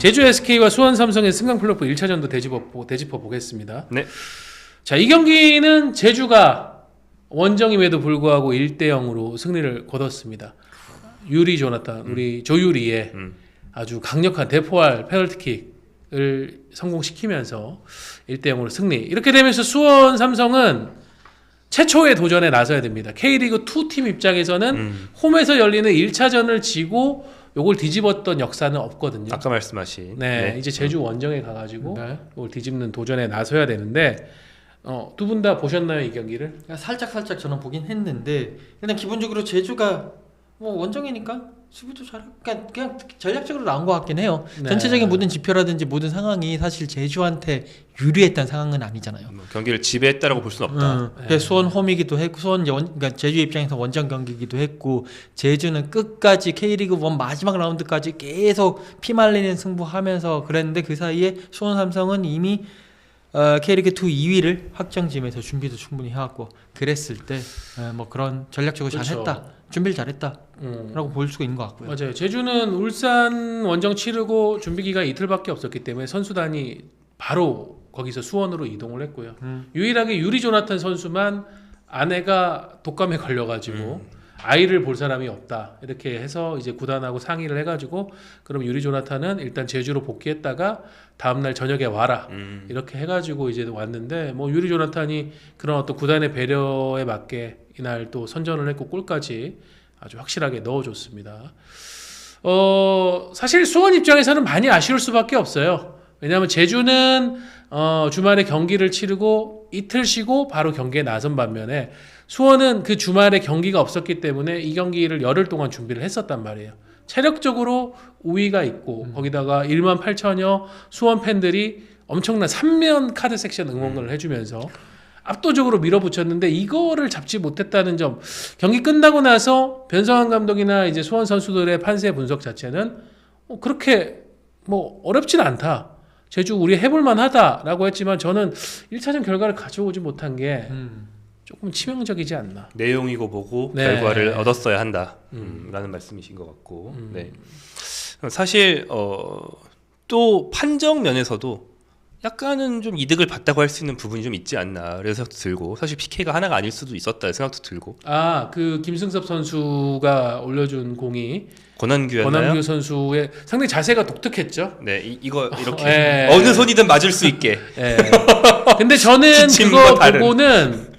제주 SK와 수원 삼성의 승강 플레이오프 1차전도 되짚어 보겠습니다. 네. 자, 이 경기는 제주가 원정임에도 불구하고 1대0으로 승리를 거뒀습니다. 유리 조나탄, 우리 조유리의 아주 강력한 대포알 페널티킥을 성공시키면서 1대0으로 승리. 이렇게 되면서 수원 삼성은 최초의 도전에 나서야 됩니다. K리그 2팀 입장에서는 홈에서 열리는 1차전을 지고 요걸 뒤집었던 역사는 없거든요. 아까 말씀하신. 네, 이제 제주 원정에 가가지고 이걸 뒤집는 도전에 나서야 되는데 두 분 다 보셨나요, 이 경기를? 살짝 저는 보긴 했는데 일단 기본적으로 제주가 뭐 원정이니까 수비도 잘하고 그냥 전략적으로 나온 것 같긴 해요. 네. 전체적인 모든 지표라든지 모든 상황이 사실 제주한테 유리했던 상황은 아니잖아요. 경기를 지배했다라고 볼 수는 없다. 네. 수원 홈이기도 했고 그러니까 제주 입장에서 원정 경기이기도 했고 제주는 끝까지 K리그 1 마지막 라운드까지 계속 피말리는 승부하면서 그랬는데 그 사이에 수원 삼성은 이미 K리그 2 2위를 확정지면서 준비도 충분히 해왔고 그랬을 때 뭐 그런 전략적으로 그렇죠. 잘했다, 준비를 잘했다라고 볼 수가 있는 것 같고요. 맞아요. 제주는 울산 원정 치르고 준비 기간 이틀밖에 없었기 때문에 선수단이 바로 거기서 수원으로 이동을 했고요. 유일하게 유리 조나탄 선수만 아내가 독감에 걸려가지고 아이를 볼 사람이 없다 이렇게 해서 이제 구단하고 상의를 해가지고 그럼 유리 조나탄은 일단 제주로 복귀했다가 다음날 저녁에 와라 이렇게 해가지고 이제 왔는데 뭐 유리 조나탄이 그런 어떤 구단의 배려에 맞게 이날 또 선전을 했고 골까지 아주 확실하게 넣어줬습니다. 사실 수원 입장에서는 많이 아쉬울 수밖에 없어요. 왜냐하면 제주는 주말에 경기를 치르고 이틀 쉬고 바로 경기에 나선 반면에 수원은 그 주말에 경기가 없었기 때문에 이 경기를 열흘 동안 준비를 했었단 말이에요. 체력적으로 우위가 있고 거기다가 18,000여 수원 팬들이 엄청난 3면 카드 섹션 응원을 해주면서 압도적으로 밀어붙였는데 이거를 잡지 못했다는 점, 경기 끝나고 나서 변성환 감독이나 이제 수원 선수들의 판세 분석 자체는 그렇게 뭐 어렵진 않다. 제주 우리 해볼만 하다라고 했지만 저는 1차전 결과를 가져오지 못한 게 조금 치명적이지 않나. 내용이고 보고 네. 결과를 얻었어야 한다 라는 말씀이신 것 같고 네. 사실 또 판정 면에서도 약간은 좀 이득을 봤다고 할 수 있는 부분이 좀 있지 않나 그래서 생각도 들고 사실 PK가 하나가 아닐 수도 있었다 생각도 들고 그 김승섭 선수가 올려준 공이 권한규였나요? 선수의 상당히 자세가 독특했죠. 네, 이거 이렇게 네. 어느 손이든 맞을 수 있게. 네. 근데 저는 그거 보고는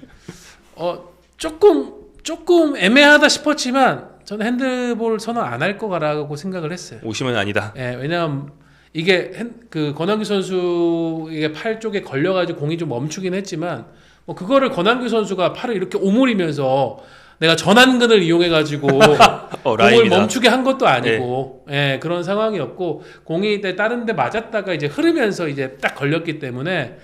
조금 애매하다 싶었지만 저는 핸드볼 선언 안 할 거라고 생각을 했어요. 오심은 아니다. 네, 왜냐하면 이게 그 권한규 선수의 팔 쪽에 걸려가지고 공이 좀 멈추긴 했지만 뭐 그거를 권한규 선수가 팔을 이렇게 오므리면서 내가 전완근을 이용해가지고 공을 멈추게 한 것도 아니고 예, 그런 상황이었고 공이 다른 데 맞았다가 이제 흐르면서 이제 딱 걸렸기 때문에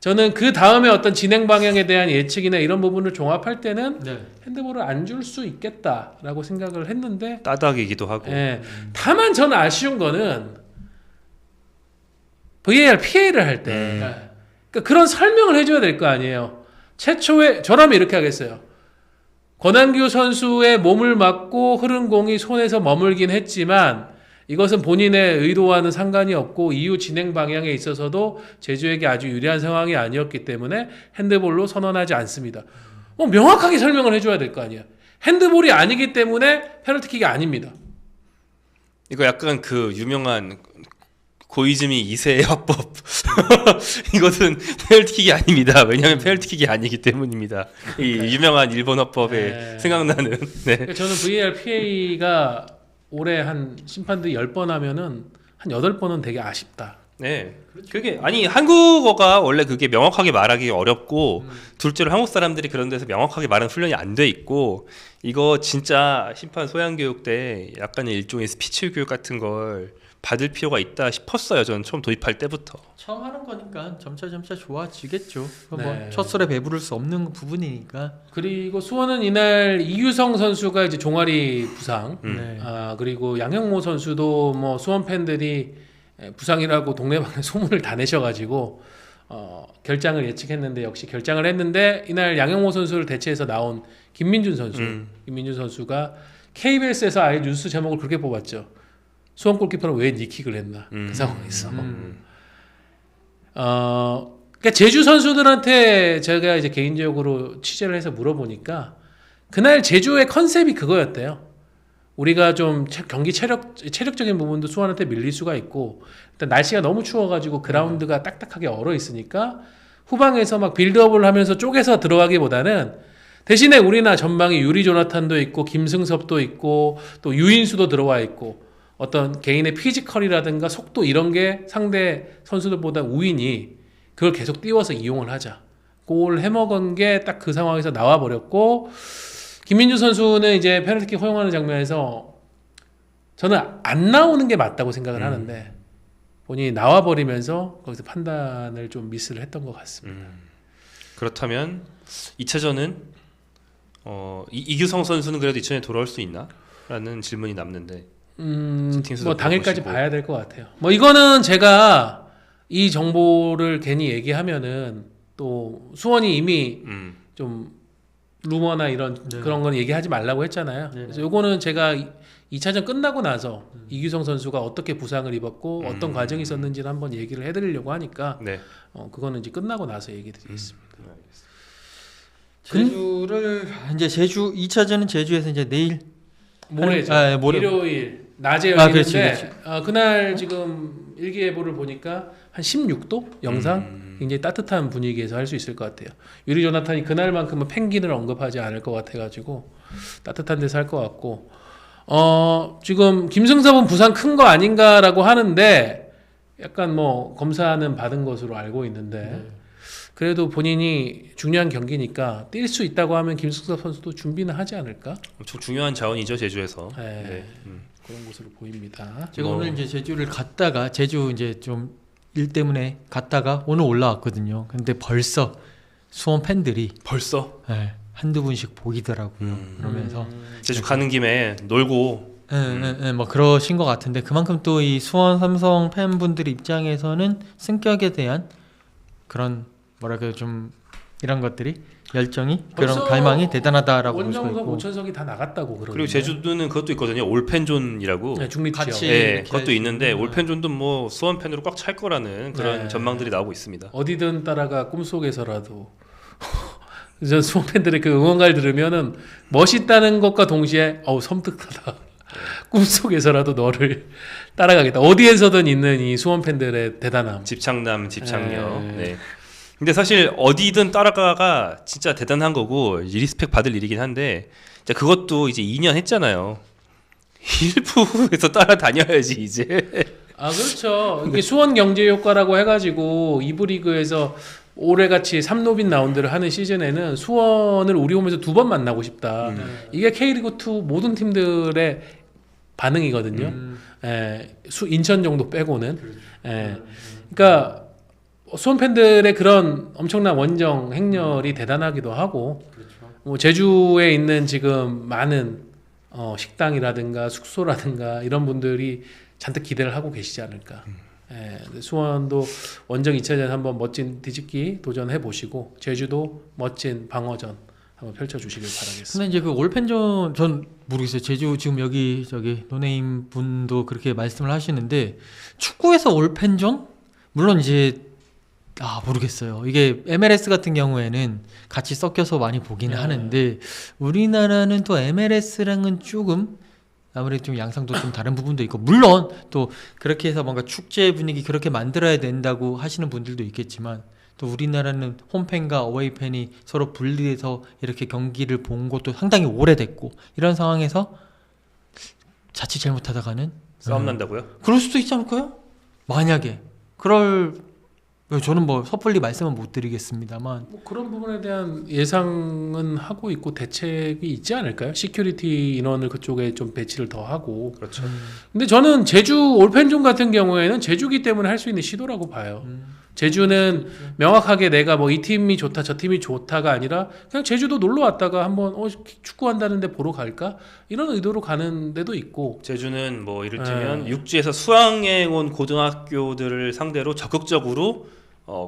저는 그 다음에 어떤 진행 방향에 대한 예측이나 이런 부분을 종합할 때는 핸드볼을 안 줄 수 있겠다라고 생각을 했는데 따닥이기도 하고 예, 다만 저는 아쉬운 거는 VAR PA를 할 때 그러니까 그런 설명을 해줘야 될 거 아니에요. 최초에 저라면 이렇게 하겠어요. 권한규 선수의 몸을 맞고 흐른 공이 손에서 머물긴 했지만 이것은 본인의 의도와는 상관이 없고 이후 진행 방향에 있어서도 제주에게 아주 유리한 상황이 아니었기 때문에 핸드볼로 선언하지 않습니다. 명확하게 설명을 해줘야 될 거 아니에요. 핸드볼이 아니기 때문에 페널티킥이 아닙니다. 이거 약간 그 유명한 고이즈미 2세의 화법 이것은 페널티킥이 아닙니다. 왜냐하면 페널티킥이 아니기 때문입니다. 이 유명한 일본 화법에 생각나는 저는 VAR PA가 올해 한 심판들이 10번 하면은 한 8번은 되게 아쉽다. 네, 그게 아니 한국어가 원래 그게 명확하게 말하기 어렵고 둘째로 한국 사람들이 그런 데서 명확하게 말하는 훈련이 안 돼 있고 이거 진짜 심판 소양 교육 때 약간의 일종의 스피치 교육 같은 걸 받을 필요가 있다 싶었어요. 저는 처음 도입할 때부터. 처음 하는 거니까 점차 좋아지겠죠. 뭐 첫술에 배부를 수 없는 부분이니까. 그리고 수원은 이날 이유성 선수가 이제 종아리 부상, 그리고 양형모 선수도 뭐 수원 팬들이 부상이라고 동네방에 소문을 다 내셔가지고 결장을 예측했는데 역시 결장을 했는데 이날 양형모 선수를 대체해서 나온 김민준 선수가 KBS에서 아예 뉴스 제목을 그렇게 뽑았죠. 수원 골키퍼는 왜 니킥을 했나 그 상황에서. 그러니까 제주 선수들한테 제가 이제 개인적으로 취재를 해서 물어보니까 그날 제주의 컨셉이 그거였대요. 우리가 좀 경기 체력적인 부분도 수원한테 밀릴 수가 있고 일단 날씨가 너무 추워가지고 그라운드가 딱딱하게 얼어 있으니까 후방에서 막 빌드업을 하면서 쪼개서 들어가기보다는 대신에 우리나 전방에 유리 조나탄도 있고 김승섭도 있고 또 유인수도 들어와 있고 어떤 개인의 피지컬이라든가 속도 이런 게 상대 선수들보다 우위니 그걸 계속 띄워서 이용을 하자. 골 해먹은 게 딱 그 상황에서 나와 버렸고 김민주 선수는 이제 페널티킥 허용하는 장면에서 저는 안 나오는 게 맞다고 생각을 하는데 본인이 나와 버리면서 거기서 판단을 좀 미스를 했던 것 같습니다. 그렇다면 2차전은 이규성 선수는 그래도 2차전에 돌아올 수 있나? 라는 질문이 남는데 뭐 당일까지 봐야 될 것 같아요. 뭐 이거는 제가 이 정보를 괜히 얘기하면은 또 수원이 이미 좀 루머나 이런 그런 건 얘기하지 말라고 했잖아요. 그래서 요거는 제가 2차전 끝나고 나서 이규성 선수가 어떻게 부상을 입었고 어떤 과정이 있었는지를 한번 얘기를 해드리려고 하니까 그거는 이제 끝나고 나서 얘기 드리겠습니다. 제주를 이제 제주 2차전은 제주에서 이제 내일 모레죠. 모레. 일요일 낮에 열리는데 그렇지. 그날 지금 일기예보를 보니까 한 16도 영상 굉장히 따뜻한 분위기에서 할 수 있을 것 같아요. 유리 조나탄이 그날만큼은 펭귄을 언급하지 않을 것 같아가지고 따뜻한 데서 할 것 같고 지금 김승섭은 부상 큰 거 아닌가라고 하는데 약간 뭐 검사는 받은 것으로 알고 있는데 그래도 본인이 중요한 경기니까 뛸 수 있다고 하면 김승섭 선수도 준비는 하지 않을까? 엄청 중요한 자원이죠 제주에서. 그런 것으로 보입니다. 제가 오늘 이제 제주를 갔다가 제주 이제 좀 일 때문에 갔다가 오늘 올라왔거든요. 근데 벌써 수원 팬들이 벌써 한두 분씩 보이더라고요. 그러면서 제주 가는 김에 놀고 뭐 그러신 것 같은데 그만큼 또 이 수원 삼성 팬분들 입장에서는 승격에 대한 그런 뭐랄까요 좀 이런 것들이 열정이 그런 갈망이 대단하다라고 볼 수가 원정석 있고 5천석이 다 나갔다고 그러는데 그리고 제주도는 그것도 있거든요. 올펜존이라고. 중립 지역. 같이 그것도 있는데 올펜존도 뭐 수원 팬으로 꽉 찰 거라는 그런 네. 전망들이 나오고 있습니다. 어디든 따라가 꿈속에서라도 저 수원 팬들의 그 응원가를 들으면은 멋있다는 것과 동시에 섬뜩하다. 꿈속에서라도 너를 따라가겠다. 어디에서든 있는 이 수원 팬들의 대단함. 집착력. 네. 근데 사실 어디든 따라가가 진짜 대단한 거고 리스펙 받을 일이긴 한데 그것도 이제 2년 했잖아요. 일부에서 따라다녀야지 이제. 그렇죠. 이게 수원 경제 효과라고 해가지고 2부 리그에서 올해같이 3로빈 라운드를 하는 시즌에는 수원을 우리 홈에서 2번 만나고 싶다. 이게 K리그2 모든 팀들의 반응이거든요. 인천 정도 빼고는. 그러니까 수원 팬들의 그런 엄청난 원정 행렬이 대단하기도 하고 뭐 제주에 있는 지금 많은 식당이라든가 숙소라든가 이런 분들이 잔뜩 기대를 하고 계시지 않을까. 수원도 원정 2차전 한번 멋진 뒤집기 도전해 보시고 제주도 멋진 방어전 한번 펼쳐주시길 바라겠습니다. 근데 이제 그 올펜존 전 모르겠어요. 제주 지금 여기 저기 노네임 분도 그렇게 말씀을 하시는데 축구에서 올펜존 물론 이제 모르겠어요. 이게 MLS 같은 경우에는 같이 섞여서 많이 보기는 하는데 우리나라는 또 MLS랑은 조금 아무래도 좀 양상도 좀 다른 부분도 있고 물론 또 그렇게 해서 뭔가 축제 분위기 그렇게 만들어야 된다고 하시는 분들도 있겠지만 또 우리나라는 홈팬과 어웨이팬이 서로 분리돼서 이렇게 경기를 본 것도 상당히 오래됐고 이런 상황에서 자칫 잘못하다가는 싸움 난다고요? 그럴 수도 있지 않을까요? 만약에 저는 뭐 섣불리 말씀은 못 드리겠습니다만 뭐 그런 부분에 대한 예상은 하고 있고 대책이 있지 않을까요? 시큐리티 인원을 그쪽에 좀 배치를 더 하고. 그렇죠. 근데 저는 제주 올펜존 같은 경우에는 제주기 때문에 할 수 있는 시도라고 봐요. 제주는 명확하게 내가 뭐 이 팀이 좋다 저 팀이 좋다가 아니라 그냥 제주도 놀러 왔다가 한번 축구한다는데 보러 갈까 이런 의도로 가는 데도 있고 제주는 뭐 이를테면 육지에서 수항해 온 고등학교들을 상대로 적극적으로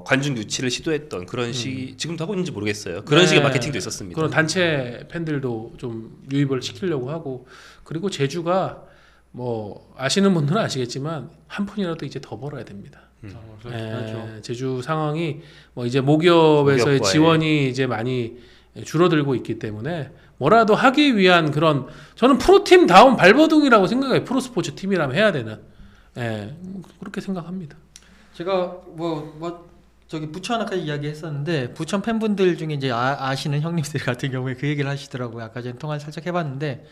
관중 유치를 시도했던 그런 지금도 하고 있는지 모르겠어요. 그런 식의 마케팅도 있었습니다. 그런 단체 팬들도 좀 유입을 시키려고 하고 그리고 제주가 뭐 아시는 분들은 아시겠지만 한 푼이라도 이제 더 벌어야 됩니다. 그렇죠. 제주 상황이 뭐 이제 모기업에서의 모기업과의 지원이 이제 많이 줄어들고 있기 때문에 뭐라도 하기 위한 그런 저는 프로팀 다운 발버둥이라고 생각해요. 프로스포츠 팀이라면 해야 되는 그렇게 생각합니다. 제가 저기 부천 아까 이야기했었는데 부천 팬분들 중에 이제 아시는 형님들 같은 경우에 그 얘기를 하시더라고요. 아까 전에 통화를 살짝 해봤는데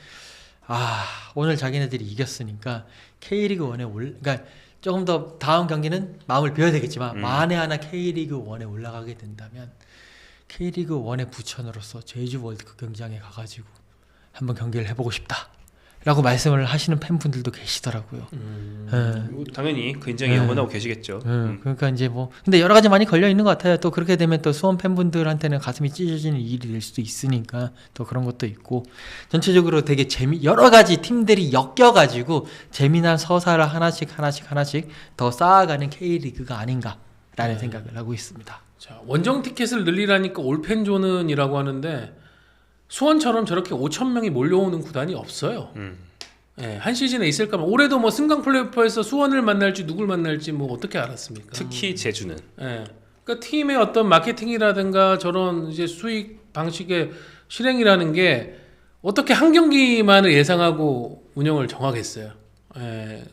오늘 자기네들이 이겼으니까 K리그 1에 그러니까 조금 더 다음 경기는 마음을 비워야 되겠지만 만에 하나 K리그 1에 올라가게 된다면 K리그 1의 부천으로서 제주 월드컵 경기장에 가가지고 한번 경기를 해보고 싶다라고 말씀을 하시는 팬분들도 계시더라고요. 당연히 굉장히 응원하고 계시겠죠. 그러니까 이제 뭐 근데 여러 가지 많이 걸려 있는 것 같아요. 또 그렇게 되면 또 수원 팬분들한테는 가슴이 찢어지는 일이 될 수도 있으니까 또 그런 것도 있고 전체적으로 되게 여러 가지 팀들이 엮여가지고 재미난 서사를 하나씩 더 쌓아가는 K리그가 아닌가라는 생각을 하고 있습니다. 자, 원정 티켓을 늘리라니까 올펜존은이라고 하는데 수원처럼 저렇게 5천 명이 몰려오는 구단이 없어요. 한 시즌에 있을까? 올해도 뭐 승강 플레이오프에서 수원을 만날지 누굴 만날지 뭐 어떻게 알았습니까? 특히 제주는. 그러니까 팀의 어떤 마케팅이라든가 저런 이제 수익 방식의 실행이라는 게 어떻게 한 경기만을 예상하고 운영을 정하겠어요.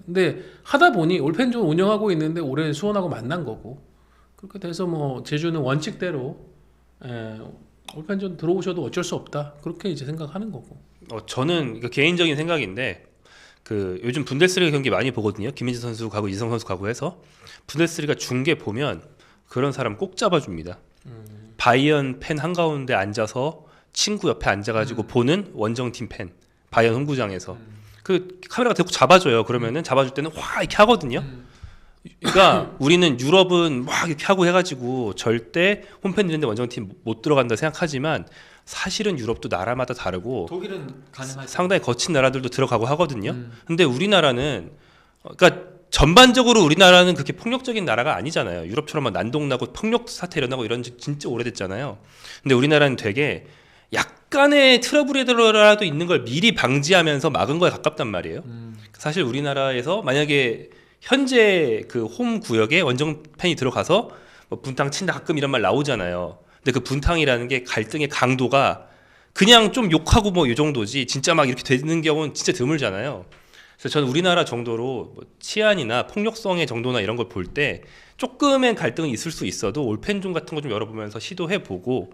근데 하다 보니 올펜존 운영하고 있는데 올해 수원하고 만난 거고 그렇게 돼서 뭐 제주는 원칙대로 올펜존 들어오셔도 어쩔 수 없다 그렇게 이제 생각하는 거고. 저는 이거 개인적인 생각인데 그 요즘 분데스리가 경기 많이 보거든요. 김민재 선수 가고 이성 선수 가고 해서 분데스리가 중계 보면 그런 사람 꼭 잡아줍니다. 바이언 팬 한가운데 앉아서 친구 옆에 앉아가지고 보는 원정팀 팬 바이언 홈구장에서 그 카메라가 대고 잡아줘요. 그러면은 잡아줄 때는 와 이렇게 하거든요. 그러니까 우리는 유럽은 막 이렇게 하고 해가지고 절대 홈팬 있는데 원정팀 못 들어간다 생각하지만 사실은 유럽도 나라마다 다르고 독일은 가능하죠. 상당히 거친 나라들도 들어가고 하거든요. 근데 우리나라는 그러니까 전반적으로 우리나라는 그렇게 폭력적인 나라가 아니잖아요. 유럽처럼 막 난동나고 폭력 사태 일어나고 이런 지 진짜 오래됐잖아요. 근데 우리나라는 되게 약간의 트러블이라도 있는 걸 미리 방지하면서 막은 거에 가깝단 말이에요. 사실 우리나라에서 만약에 현재 그 홈 구역에 원정 팬이 들어가서 뭐 분탕 친다 가끔 이런 말 나오잖아요. 근데 그 분탕이라는 게 갈등의 강도가 그냥 좀 욕하고 뭐 이 정도지 진짜 막 이렇게 되는 경우는 진짜 드물잖아요. 그래서 저는 우리나라 정도로 뭐 치안이나 폭력성의 정도나 이런 걸 볼 때 조금의 갈등은 있을 수 있어도 올펜존 같은 거 좀 열어보면서 시도해보고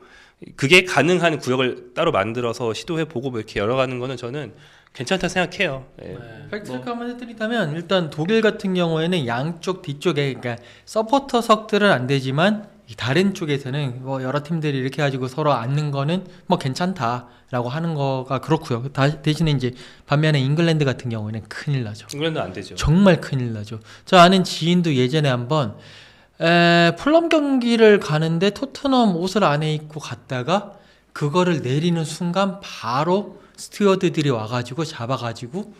그게 가능한 구역을 따로 만들어서 시도해보고 뭐 이렇게 열어가는 거는 저는 괜찮다 생각해요. 팩트체크 한번 해드리자면 일단 독일 같은 경우에는 양쪽 뒤쪽에 그러니까 서포터석들은 안 되지만 다른 쪽에서는 뭐 여러 팀들이 이렇게 가지고 서로 앉는 거는 뭐 괜찮다라고 하는 거가 그렇고요. 대신에 이제 반면에 잉글랜드 같은 경우에는 큰일 나죠. 잉글랜드 안 되죠. 정말 큰일 나죠. 저 아는 지인도 예전에 한번 풀럼 경기를 가는데 토트넘 옷을 안에 입고 갔다가 그거를 내리는 순간 바로 스튜어드들이 와가지고 잡아가지고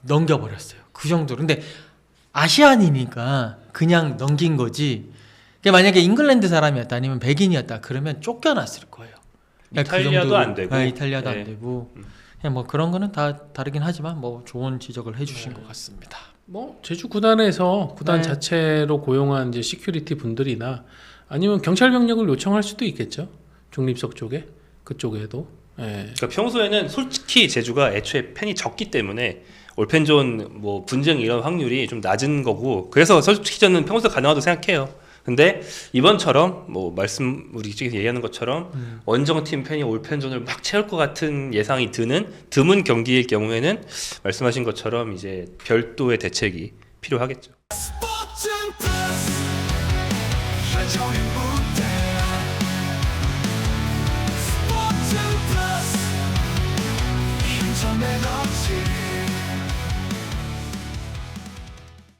넘겨버렸어요. 그 정도로. 근데 아시안이니까 그냥 넘긴 거지. 그러니까 만약에 잉글랜드 사람이었다 아니면 백인이었다 그러면 쫓겨났을 거예요. 그러니까 이탈리아도 안 되고. 이탈리아도 안 되고. 그냥 뭐 그런 거는 다 다르긴 하지만 뭐 좋은 지적을 해주신 것 같습니다. 뭐 제주 구단에서 구단 네. 자체로 고용한 이제 시큐리티 분들이나 아니면 경찰 병력을 요청할 수도 있겠죠. 중립석 쪽에 그쪽에도. 그러니까 평소에는 솔직히 제주가 애초에 팬이 적기 때문에 올펜존 뭐 분쟁 이런 확률이 좀 낮은 거고 그래서 솔직히 저는 평소에 가능하다고 생각해요. 근데 이번처럼 뭐 말씀 우리 이쪽에서 얘기하는 것처럼 원정팀 팬이 올펜존을 막 채울 것 같은 예상이 드는 드문 경기일 경우에는 말씀하신 것처럼 이제 별도의 대책이 필요하겠죠. 스포츠는 플러스 한정의